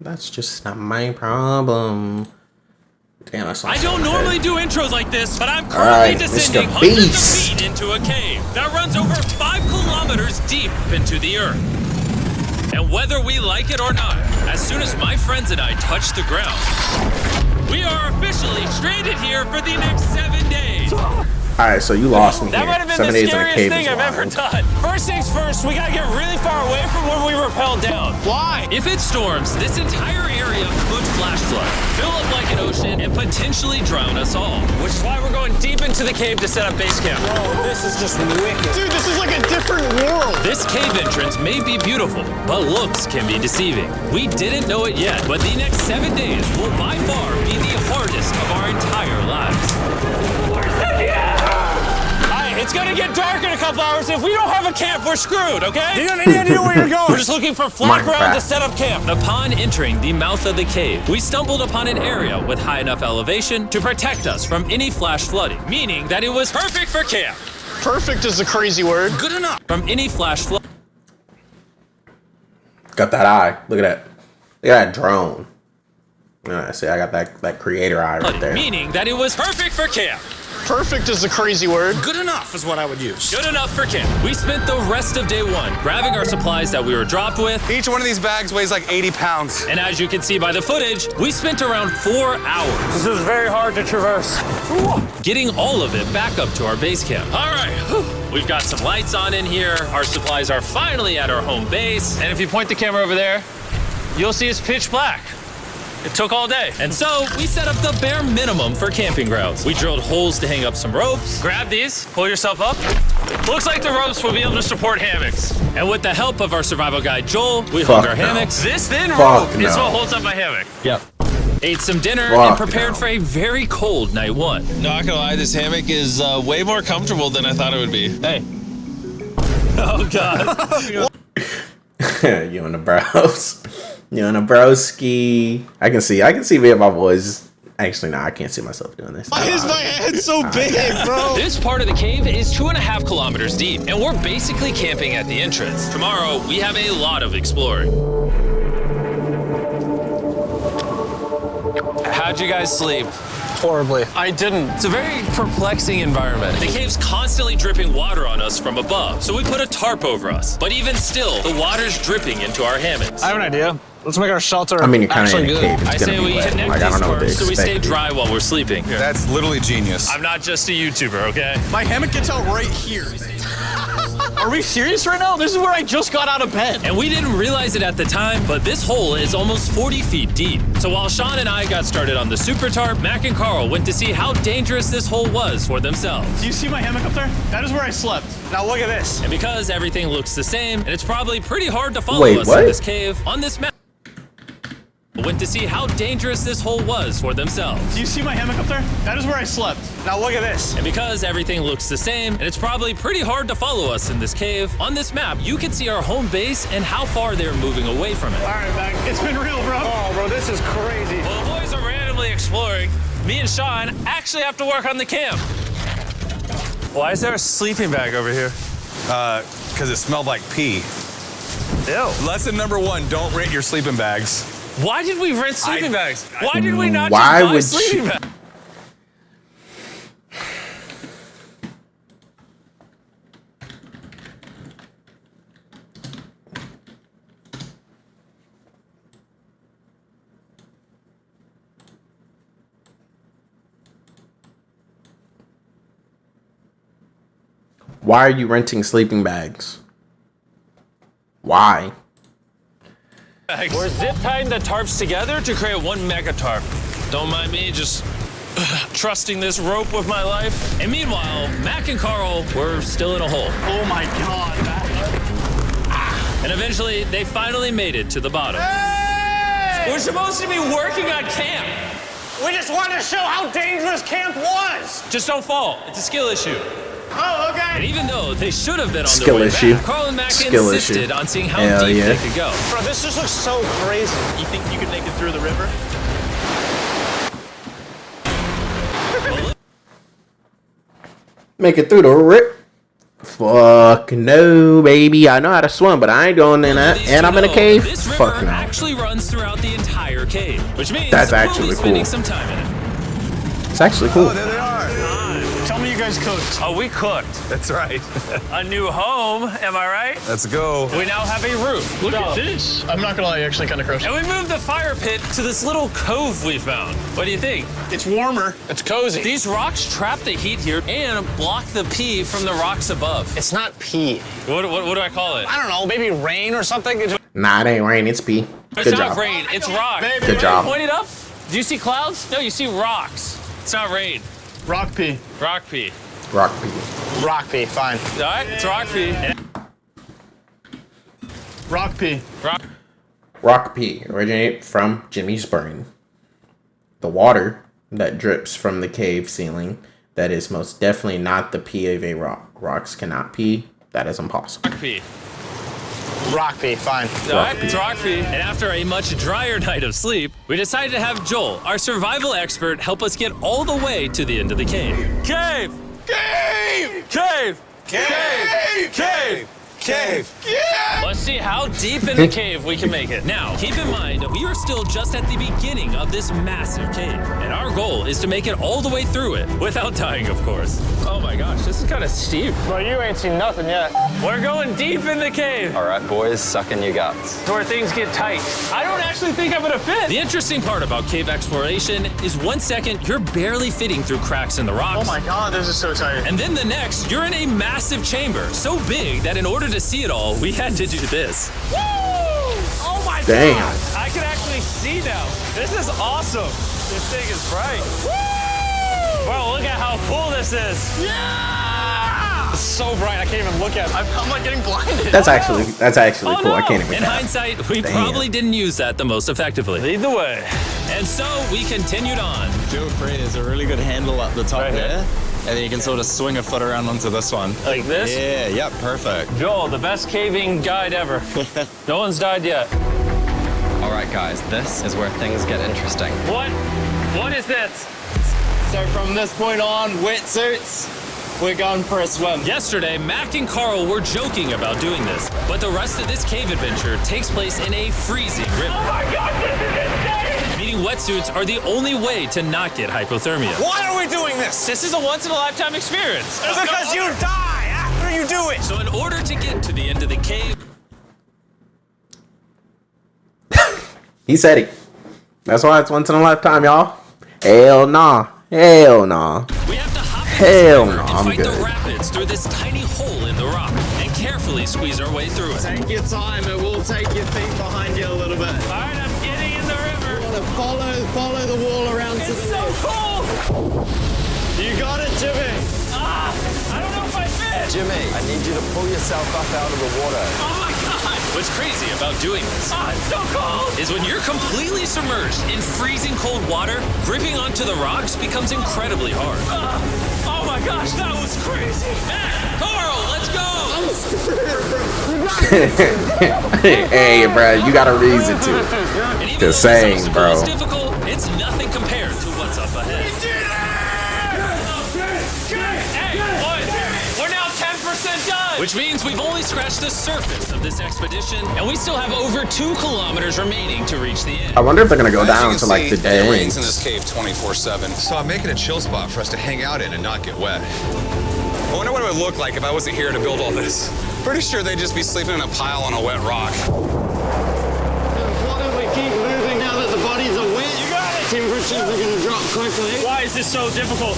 That's just not my problem. Damn, that's I don't normally do intros like this, but I'm currently descending hundreds of feet into a cave that runs over 5 kilometers deep into the earth. And whether we like it or not, as soon as my friends and I touch the ground, we are officially stranded here for the next 7 days. Alright, so you lost me That here. might have been 7 the days in a scariest cave thing is I've ever wild. done. First things first, we gotta get really far away from where we rappelled down. Why? If it storms, this entire area could flash flood, fill up like an ocean, and potentially drown us all. Which is why we're going deep into the cave to set up base camp. Whoa, this is just wicked. Dude, this is like a different world. This cave entrance may be beautiful, but looks can be deceiving. We didn't know it yet, but the next 7 days will by far be the hardest of our entire lives. It's gonna get dark in a couple hours. If we don't have a camp, we're screwed, okay? You got any idea where you're going? We're just looking for flat ground to set up camp. Upon entering the mouth of the cave, we stumbled upon an area with high enough elevation to protect us from any flash flooding, meaning that it was perfect for camp. Perfect is a crazy word. Good enough. From any flash flood. Got that eye. Look at that. Look at that drone. See, I got that creator eye right there. Meaning that it was perfect for camp. Perfect is a crazy word. Good enough is what I would use. Good enough for camp. We spent the rest of day 1 grabbing our supplies that we were dropped with. Each one of these bags weighs like 80 pounds. And as you can see by the footage, we spent around 4 hours. This is very hard to traverse. Getting all of it back up to our base camp. All right, we've got some lights on in here. Our supplies are finally at our home base. And if you point the camera over there, you'll see it's pitch black. It took all day. And so we set up the bare minimum for camping grounds. We drilled holes to hang up some ropes. Grab these, pull yourself up. Looks like the ropes will be able to support hammocks. And with the help of our survival guide, Joel, we hung our hammocks. This thin rope is what holds up my hammock. Yep. Ate some dinner and prepared for a very cold night 1. Not gonna lie, this hammock is way more comfortable than I thought it would be. Hey. Oh, God. You and the bros. You and the broski. I can see me and my boys. Actually, no, I can't see myself doing this. Why is my head so big, bro? This part of the cave is 2.5 kilometers deep, and we're basically camping at the entrance. Tomorrow, we have a lot of exploring. How'd you guys sleep? Horribly. I didn't. It's a very perplexing environment. The cave's constantly dripping water on us from above, so we put a tarp over us. But even still, the water's dripping into our hammocks. I have an idea. Let's make our shelter. I mean, you're kind of in a good. cave. It's I gonna say be we wet. connect Like, I these don't know what to tarps so we stay expect. dry while we're sleeping. That's literally genius. I'm not just a YouTuber, okay? My hammock gets out right here. Are we serious right now? This is where I just got out of bed. And we didn't realize it at the time, but this hole is almost 40 feet deep. So while Sean and I got started on the super tarp, Mac and Carl went to see how dangerous this hole was for themselves. Do you see my hammock up there? That is where I slept. Now look at this. And because everything looks the same, and it's probably pretty hard to follow Wait, us what? in this cave, on this map, went to see how dangerous this hole was for themselves. Do you see my hammock up there? That is where I slept. Now look at this. And because everything looks the same, and it's probably pretty hard to follow us in this cave, on this map, you can see our home base and how far they're moving away from it. All right, Mac. It's been real, bro. Oh, bro, this is crazy. While the boys are randomly exploring, me and Sean actually have to work on the camp. Why is there a sleeping bag over here? Because it smelled like pee. Ew. Lesson number 1, don't rent your sleeping bags. Why did we rent sleeping bags? Why did we not Why just buy would sleeping you- bags? Why are you renting sleeping bags? Why? We're zip tying the tarps together to create one mega tarp. Don't mind me, just trusting this rope with my life. And meanwhile, Mac and Carl were still in a hole. Oh my God, Mac. And eventually, they finally made it to the bottom. Hey! We're supposed to be working on camp. We just wanted to show how dangerous camp was. Just don't fall. It's a skill issue. Oh, okay. And even though they should have been on Skill their way issue. back, Carl and Mac Skill insisted issue. on seeing how Hell deep yeah. they could go. Bro, this just looks so crazy. You think you could make it through the river? Make it through the rip. Fuck no, baby. I know how to swim, but I ain't going in that. And I'm in a cave. This river Fuck no. actually runs throughout the entire cave, which means That's we'll actually be spending cool. some time in it. It's actually cool. Oh, there they are. Tell me you guys cooked. Oh, we cooked. That's right. A new home, am I right? Let's go. We now have a roof. Look at this. I'm not gonna lie, actually kind of gross. And we moved the fire pit to this little cove we found. What do you think? It's warmer. It's cozy. These rocks trap the heat here and block the pee from the rocks above. It's not pee. What do I call it? I don't know, maybe rain or something. Nah, it ain't rain. It's pee. It's Good not job. rain, it's rock. Good job. Point it up. Do you see clouds? No, you see rocks. It's not rain. Rock pee. Rock pee. Rock pee. Rock pee, fine. All right, it's rock pee. Rock pee. Rock pee originate from Jimmy Spring. The water that drips from the cave ceiling, that is most definitely not the pee of a rock. Rocks cannot pee. That is impossible. Rock pee. Rock pee, fine. All right, it's rock pee. And after a much drier night of sleep, we decided to have Joel, our survival expert, help us get all the way to the end of the cave. Cave! Cave! Cave! Cave! Cave! Cave! Yeah! Let's see how deep in the cave we can make it. Now, keep in mind, we are still just at the beginning of this massive cave, and our goal is to make it all the way through it, without dying, of course. Oh my gosh, this is kind of steep. Well, you ain't seen nothing yet. We're going deep in the cave. All right, boys, suck in your guts. Where things get tight. I don't actually think I'm gonna fit. The interesting part about cave exploration is 1 second, you're barely fitting through cracks in the rocks. Oh my god, this is so tight. And then the next, you're in a massive chamber, so big that in order to see it all, we had to do this. Woo! Oh my Damn. god! I can actually see now. This is awesome. This thing is bright. Woo! Bro, look at how cool this is. Yeah! It's so bright, I can't even look at it. I'm like getting blinded. That's actually Oh, cool. I no. can't even. In hindsight, we probably didn't use that the most effectively. Lead the way. And so we continued on. Feel free, there's a really good handle up the top Right here. there. And then you can sort of swing a foot around onto this one. Like this? Yeah, yep, perfect. Joel, the best caving guide ever. No one's died yet. All right, guys, this is where things get interesting. What? What is this? So from this point on, wetsuits, we're going for a swim. Yesterday, Mac and Carl were joking about doing this, but the rest of this cave adventure takes place in a freezing river. Oh my god, this is insane! Needing wetsuits are the only way to not get hypothermia. Why are we doing this? This is a once-in-a-lifetime experience. Because you die after you do it. So in order to get to the end of the cave, He said it. That's why it's once in a lifetime, y'all. Hell nah. Hell nah. we have to hop in Hell this river no, and I'm fight the good. rapids through this tiny hole in the rock and carefully squeeze our way through it. Take your time, it will take your feet behind you a little bit. All right, I'm getting in the river. You want to follow the wall around to It's the so left. cold. You got it, Jimmy. Ah, I don't know if I fit. Jimmy, I need you to pull yourself up out of the water. Oh my god! What's crazy about doing this it's so cold. Is when you're completely submerged in freezing cold water, gripping onto the rocks becomes incredibly hard. Oh my gosh, that was crazy. Carl, let's go! Hey, bro, you got a reason to. And even Just though this saying, obstacle bro. is difficult, it's nothing compared to what's up ahead. Hey, boys, we're now 10% done! Which means we've only scratched the surface of this expedition, and we still have over 2 kilometers remaining to reach the end. I wonder if they're gonna go As you down can to like see, the dead it rains in ends. this cave 24/7. So I'm making a chill spot for us to hang out in and not get wet. I wonder what it would look like if I wasn't here to build all this. Pretty sure they'd just be sleeping in a pile on a wet rock. Why don't we keep moving now that the bodies are wet? You got it. Temperatures are going to drop quickly. Why is this so difficult?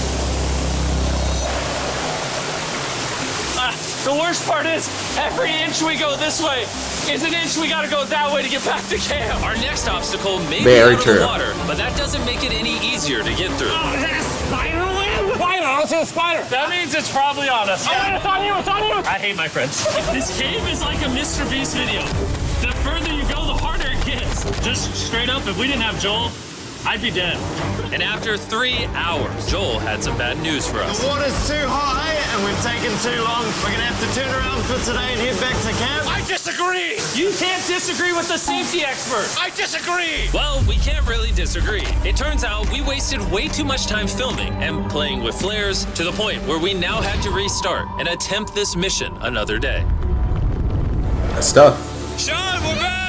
The worst part is, every inch we go this way is an inch we gotta go that way to get back to camp. Our next obstacle may Very be out of true. the water, but that doesn't make it any easier to get through. Is that a spider web? Spider, I don't see a spider. That means it's probably on us. Oh, it's on you, it's on you. I hate my friends. This cave is like a Mr. Beast video. The further you go, the harder it gets. Just straight up, if we didn't have Joel, I'd be dead. And after 3 hours, Joel had some bad news for us. The water's too high and we've taken too long. We're gonna have to turn around for today and head back to camp. I disagree! You can't disagree with the safety expert! I disagree! Well, we can't really disagree. It turns out we wasted way too much time filming and playing with flares to the point where we now had to restart and attempt this mission another day. That's tough. Sean, we're back!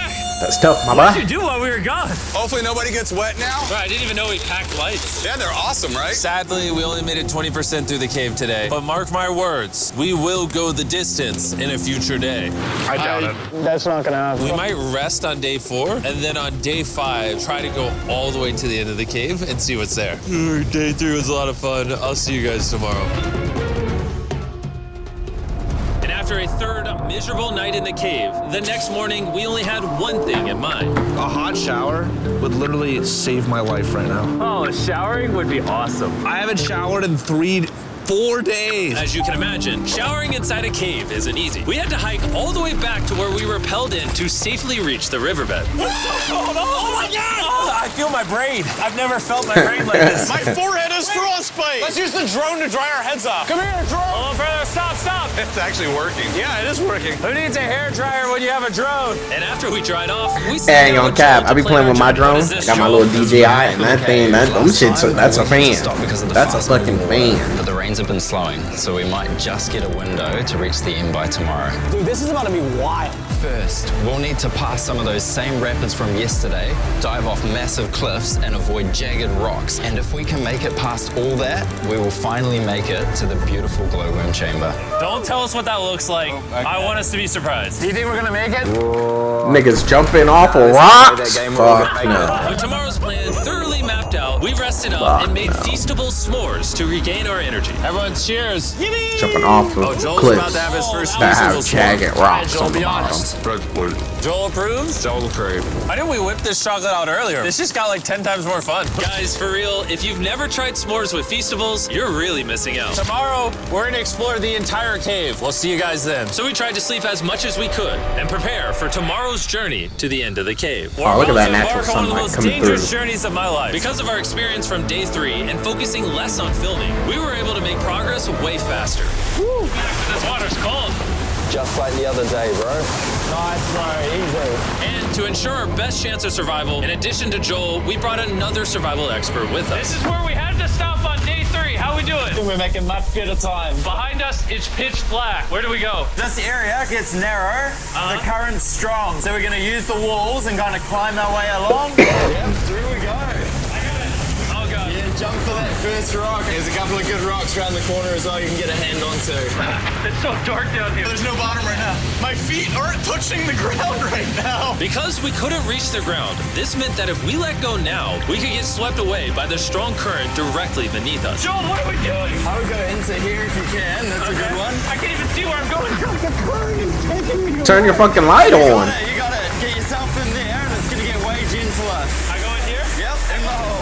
That's tough, my What did boy. you do while we were gone? Hopefully nobody gets wet now. I didn't even know we packed lights. Yeah, they're awesome, right? Sadly, we only made it 20% through the cave today. But mark my words, we will go the distance in a future day. I doubt it. That's not gonna happen. We might rest on day 4, and then on day 5, try to go all the way to the end of the cave and see what's there. Day 3 was a lot of fun. I'll see you guys tomorrow. And after a third miserable night in the cave, the next morning we only had one thing in mind. A hot shower would literally save my life right now. Oh, showering would be awesome. I haven't showered in 4 days. As you can imagine, showering inside a cave isn't easy. We had to hike all the way back to where we rappelled in to safely reach the riverbed. Oh my God! I feel my brain. I've never felt my brain like this. My forehead is frostbite. Let's use the drone to dry our heads off. Come here, drone. Hold on, brother, stop! It's actually working. Yeah, it is working. Who needs a hairdryer when you have a drone? And after we dried off, we Hey, I ain't gonna cap. I be playing with my drone. I got my little DJI, and that thing, them shits, that's a fan. That's a fucking fan. But the rains have been slowing, so we might just get a window to reach the end by tomorrow. Dude, this is about to be wild. First, we'll need to pass some of those same rapids from yesterday, dive off massive cliffs, and avoid jagged rocks. And if we can make it past all that, we will finally make it to the beautiful glowworm chamber. Don't tell us what that looks like. I want us to be surprised. Do you think we're gonna make it? Niggas jumping off of rocks? Fuck no. With tomorrow's plan thoroughly mapped out, we rested up and made feastable s'mores to regain our energy. Everyone, cheers. Jumping off of Joel's cliffs about to have his first that have feasible jagged rocks Joel, on the be bottom. honest. Joel approves? Joel Crave. Why didn't we whip this chocolate out earlier? This just got like 10 times more fun. Guys, for real, if you've never tried s'mores with Feastables, you're really missing out. Tomorrow, we're gonna explore the entire cave. We'll see you guys then. So we tried to sleep as much as we could and prepare for tomorrow's journey to the end of the cave. Oh, look at that We're natural about to embark on one of the sunlight most coming dangerous through. journeys of my life. Because of our experience from day 3 and focusing less on filming, we were able to make progress way faster. Woo! This water's cold. Just like the other day, bro. Nice, bro. Easy. And to ensure our best chance of survival, in addition to Joel, we brought another survival expert with us. This is where we had to stop on day 3. How we doing? We're making much better time. Behind us, it's pitch black. Where do we go? This area gets narrow, the current's strong, so we're gonna use the walls and kind of climb our way along. Yep, through we go. Oh god. Yeah, jump for that first rock. There's a couple of good rocks around the corner as well you can get a hand onto. It's so dark down here. There's no bottom right now. My feet aren't touching the ground right now. Because we couldn't reach the ground, this meant that if we let go now, we could get swept away by the strong current directly beneath us. Joel, what are we doing? I would go into here if you can. That's a good one. I can't even see where I'm going. Turn your fucking light on. You gotta get yourself in there and it's gonna get way gentler. I go in here? Yep, in the hole.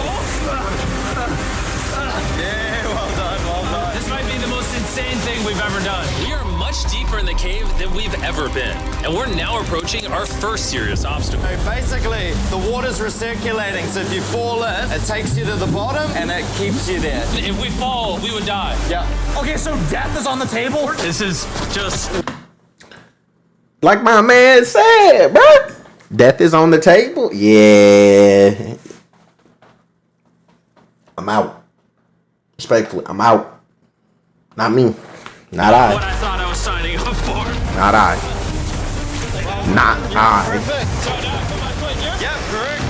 Yeah, well done, well done. This might be the most insane thing we've ever done. We are much deeper in the cave than we've ever been, and we're now approaching our first serious obstacle. So basically, the water's recirculating, so if you fall in, it takes you to the bottom and it keeps you there. If we fall, we would die. Yeah. Okay, so death is on the table? This is just... Like my man said, bro. Death is on the table. Yeah. I'm out. Respectfully, I'm out. Not me. Not I. what I thought I was signing up for. Not I. Not I. Yep, correct.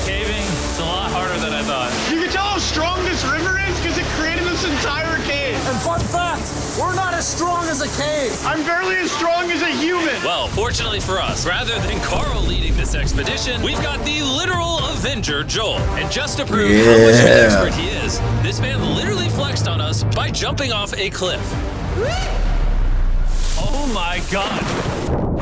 Caving, it's a lot harder than I thought. You can tell how strong this river is because it created this entire cave. And fun fact, we're not as strong as a cave. I'm barely as strong as a human. Well, fortunately for us, rather than Carl leading this expedition, we've got the literal Avenger, Joel. And just to prove how much of an expert he is, this man literally flexed on us by jumping off a cliff. Oh my god.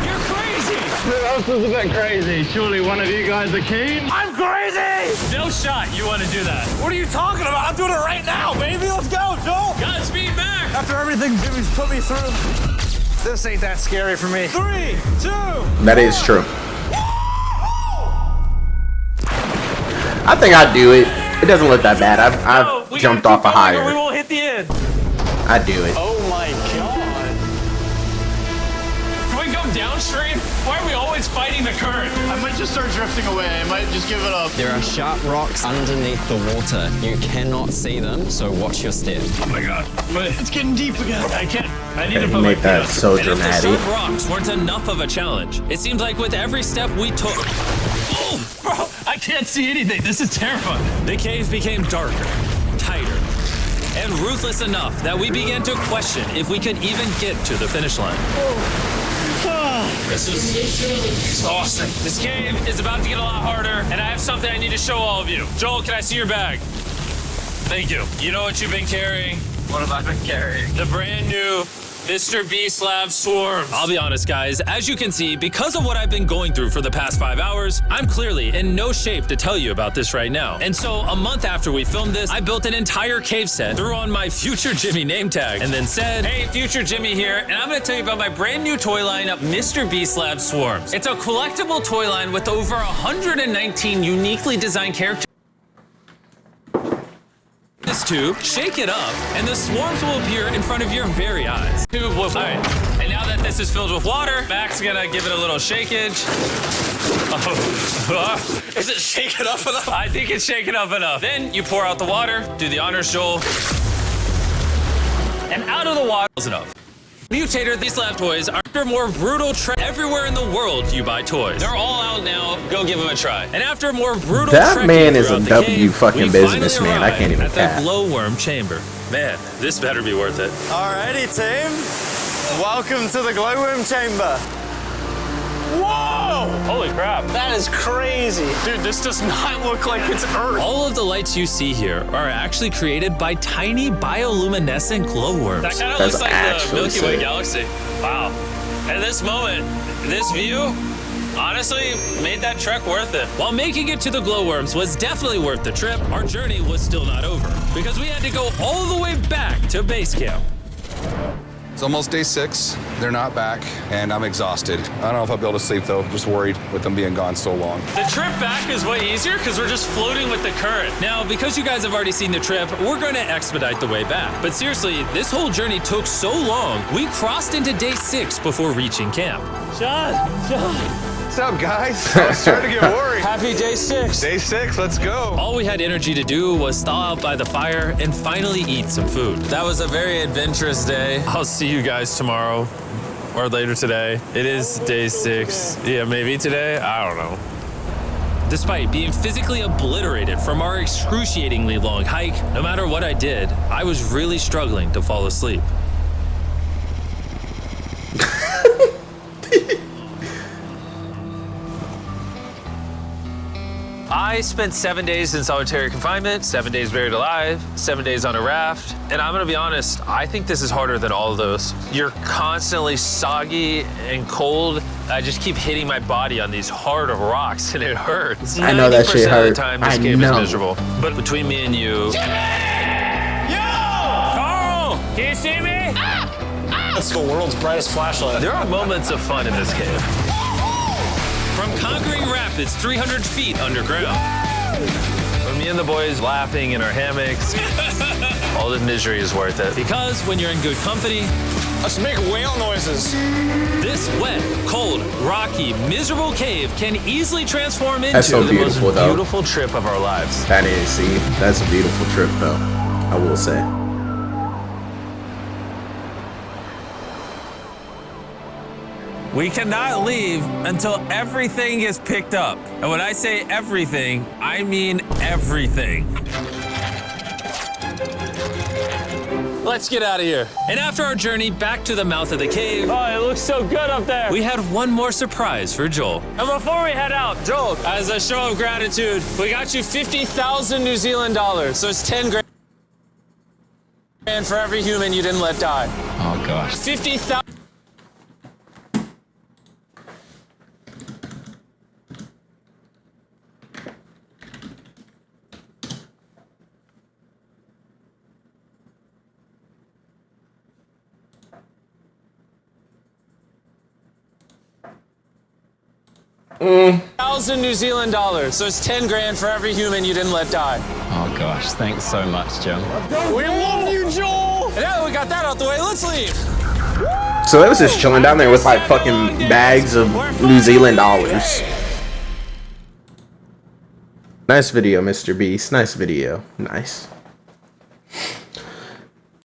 You're crazy! This is a bit crazy. Surely one of you guys are keen? I'm crazy! No shot you want to do that. What are you talking about? I'm doing it right now, baby. Let's go, Joel. Godspeed, Mac! After everything Jimmy's put me through, this ain't that scary for me. 3, 2. That is true. I think I'd do it. It doesn't look that bad. I've We jumped gotta off a keep going or higher. we won't hit the end. I'd do it. Oh my god. Can we go downstream? Why are we always fighting the current? I might just start drifting away. I might just give it up. There are sharp rocks underneath the water. You cannot see them, so watch your step. Oh my god. But It's getting deep again. I can't. I need to You put my make that feet up. so And if the dramatic. sharp rocks weren't enough of a challenge, it seems like with every step we took. Oh, bro, I can't see anything. This is terrifying. The cave became darker, tighter, and ruthless enough that we began to question if we could even get to the finish line. This is exhausting. This cave is about to get a lot harder, and I have something I need to show all of you. Joel, can I see your bag? Thank you. You know what you've been carrying? What have I been carrying? The brand new Mr. Beast Lab Swarms. I'll be honest, guys. As you can see, because of what I've been going through for the past 5 hours, I'm clearly in no shape to tell you about this right now. And so, a month after we filmed this, I built an entire cave set, threw on my Future Jimmy name tag, and then said, hey, Future Jimmy here, and I'm gonna tell you about my brand new toy line of Mr. Beast Lab Swarms. It's a collectible toy line with over 119 uniquely designed characters. This tube, shake it up, and the swarms will appear in front of your very eyes. Tube will. All right, and now that this is filled with water, Mac's gonna give it a little shakeage. Oh. Is it shaken up enough? I think it's shaken up enough. Then you pour out the water, do the honors, Joel. And out of the water is enough. Mutator, these lab toys are after more brutal trek. Everywhere in the world you buy toys. They're all out now. Go give them a try. And after more brutal That trekking man is throughout a the W cave, fucking we businessman. finally I can't even arrived cap. at the glowworm chamber. Man, this better be worth it. Alrighty, team. Welcome to the glowworm chamber. Whoa! Holy crap. That is crazy. Dude, this does not look like it's Earth. All of the lights you see here are actually created by tiny bioluminescent glowworms. That kind of That's looks like the actually Milky Way sick. galaxy. Wow. At this moment, this view, honestly, made that trek worth it. While making it to the glowworms was definitely worth the trip, our journey was still not over because we had to go all the way back to base camp. It's almost day 6. They're not back, and I'm exhausted. I don't know if I'll be able to sleep, though. Just worried with them being gone so long. The trip back is way easier because we're just floating with the current. Now, because you guys have already seen the trip, we're going to expedite the way back. But seriously, this whole journey took so long, we crossed into day 6 before reaching camp. John! What's up, guys? I was starting to get worried. Happy day 6! Day 6, let's go. All we had energy to do was thaw out by the fire and finally eat some food. That was a very adventurous day. I'll see you guys tomorrow or later today. It is day 6. Yeah, maybe today? I don't know. Despite being physically obliterated from our excruciatingly long hike, no matter what I did, I was really struggling to fall asleep. I spent 7 days in solitary confinement, 7 days buried alive, 7 days on a raft, and I'm gonna be honest, I think this is harder than all of those. You're constantly soggy and cold. I just keep hitting my body on these hard rocks and it hurts. I know that shit 90% of hurt. the time, this I game know. is miserable. But between me and you... Carl! Can you see me? That's the world's brightest flashlight. There are moments of fun in this cave. From conquering rapids 300 feet underground. From me and the boys laughing in our hammocks. All the misery is worth it. Because when you're in good company, Let's make whale noises. this wet, cold, rocky, miserable cave can easily transform into That's so the most beautiful, though. beautiful trip of our lives. That is, see, that's a beautiful trip, though. I will say. We cannot leave until everything is picked up. And when I say everything, I mean everything. Let's get out of here. And after our journey back to the mouth of the cave, oh, it looks so good up there. We had one more surprise for Joel. And before we head out, Joel, as a show of gratitude, we got you 50,000 New Zealand dollars. So it's 10 grand for every human you didn't let die. Oh gosh. 50,000. $1,000 New Zealand dollars. So it's 10 grand for every human you didn't let die. Oh gosh, thanks so much, Jim. We love you, Joel. And now that we got that out the way, let's leave. So they was just chilling down there with like fucking bags of New Zealand dollars. Nice video, Mr. Beast. Nice video. Nice.